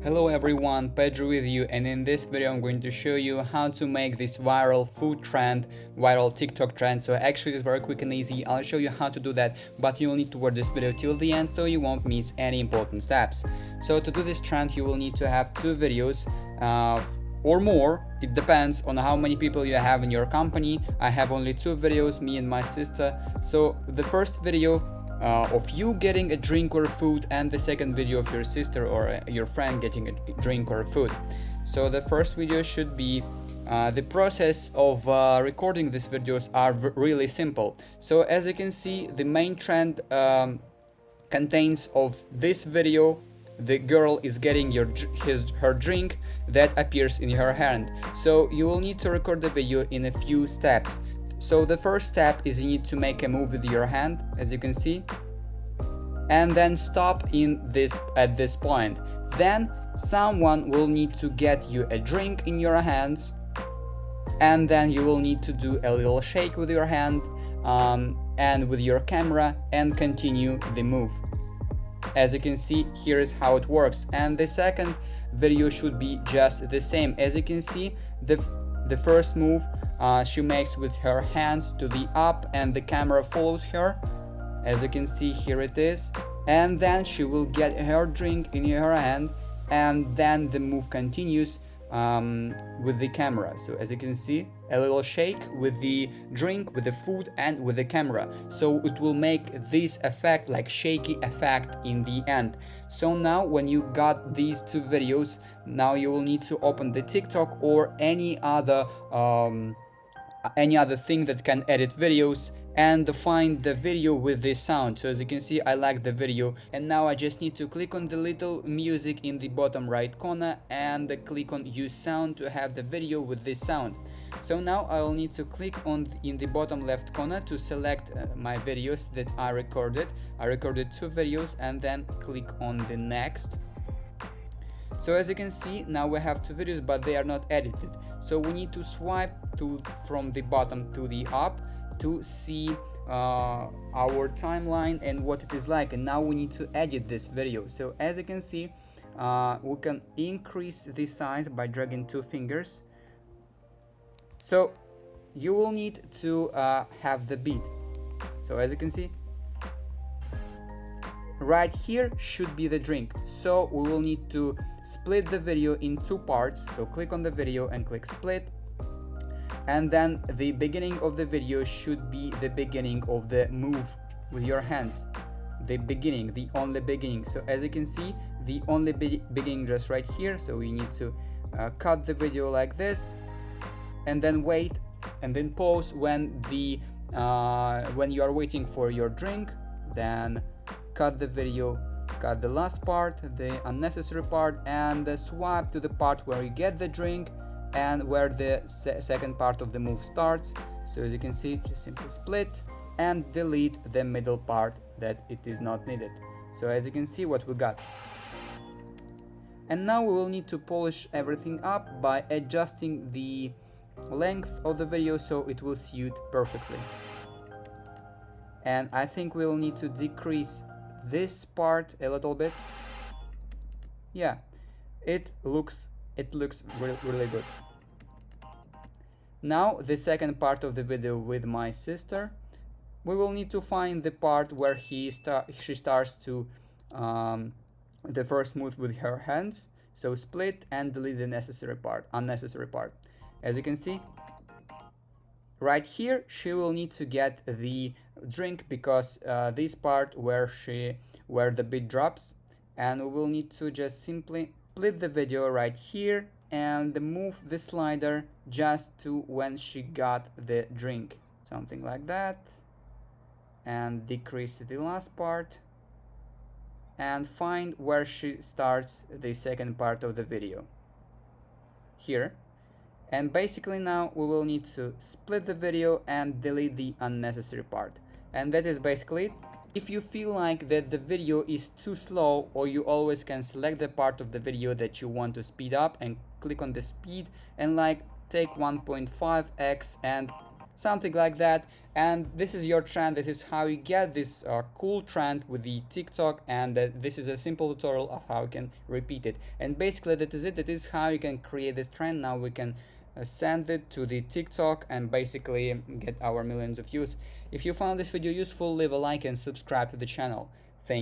Hello everyone, Pedro with you, and in this video I'm going to show you how to make this viral food trend, viral TikTok trend. So actually it's very quick and easy. I'll show you how to do that, but you'll need to watch this video till the end so you won't miss any important steps. So to do this trend you will need to have two videos or more. It depends on how many people you have in your company. I have only two videos, me and my sister. So the first video of you getting a drink or food, and the second video of your sister or your friend getting a drink or food. So the first video should be the process of recording these videos are really simple. So as you can see, the main trend contains of this video. The girl is getting her drink that appears in her hand. So you will need to record the video in a few steps. So the first step is you need to make a move with your hand, as you can see, and then stop at this point. Then someone will need to get you a drink in your hands, and then you will need to do a little shake with your hand and with your camera and continue the move. As you can see, here is how it works. And the second video should be just the same. As you can see, the first move she makes with her hands to the up, and the camera follows her. As you can see, here it is. And then she will get her drink in her hand, and then the move continues with the camera. So as you can see, a little shake with the drink, with the food, and with the camera. So it will make this effect, like shaky effect in the end. So now when you got these two videos, now you will need to open the TikTok or any other thing that can edit videos and find the video with this sound. So as you can see, I like the video, and now I just need to click on the little music in the bottom right corner and click on use sound to have the video with this sound. So now I'll need to click on in the bottom left corner to select my videos that I recorded. I recorded two videos, and then click on the next. So as you can see, now we have two videos, but they are not edited. So we need to swipe from the bottom to the up to see our timeline and what it is like. And now we need to edit this video. So as you can see, we can increase the size by dragging two fingers. So you will need to have the beat. So as you can see, right here should be the drink. So we will need to split the video in two parts. So click on the video and click split, and then the beginning of the video should be the beginning of the move with your hands. The beginning, the only beginning. So as you can see, the only beginning just right here. So we need to cut the video like this, and then wait, and then pause when you are waiting for your drink. Then cut the video, cut the last part, the unnecessary part, and swipe to the part where you get the drink and where the second part of the move starts. So as you can see, just simply split and delete the middle part that it is not needed. So as you can see what we got. And now we will need to polish everything up by adjusting the length of the video so it will suit perfectly. And I think we'll need to decrease this part a little bit. Yeah, it looks really good. Now the second part of the video with my sister, we will need to find the part where she starts to the first move with her hands. So split and delete the unnecessary part. As you can see, right here she will need to get the drink, because this part where the beat drops, and we will need to just simply split the video right here and move the slider just to when she got the drink, something like that, and decrease the last part and find where she starts the second part of the video here. And basically now we will need to split the video and delete the unnecessary part. And that is basically it. If you feel like that the video is too slow, or you always can select the part of the video that you want to speed up and click on the speed and like take 1.5x and something like that. And this is your trend. This is how you get this cool trend with the TikTok, and this is a simple tutorial of how you can repeat it. And basically that is it. That is how you can create this trend. Now we can send it to the TikTok and basically get our millions of views. If you found this video useful, leave a like and subscribe to the channel. Thank you.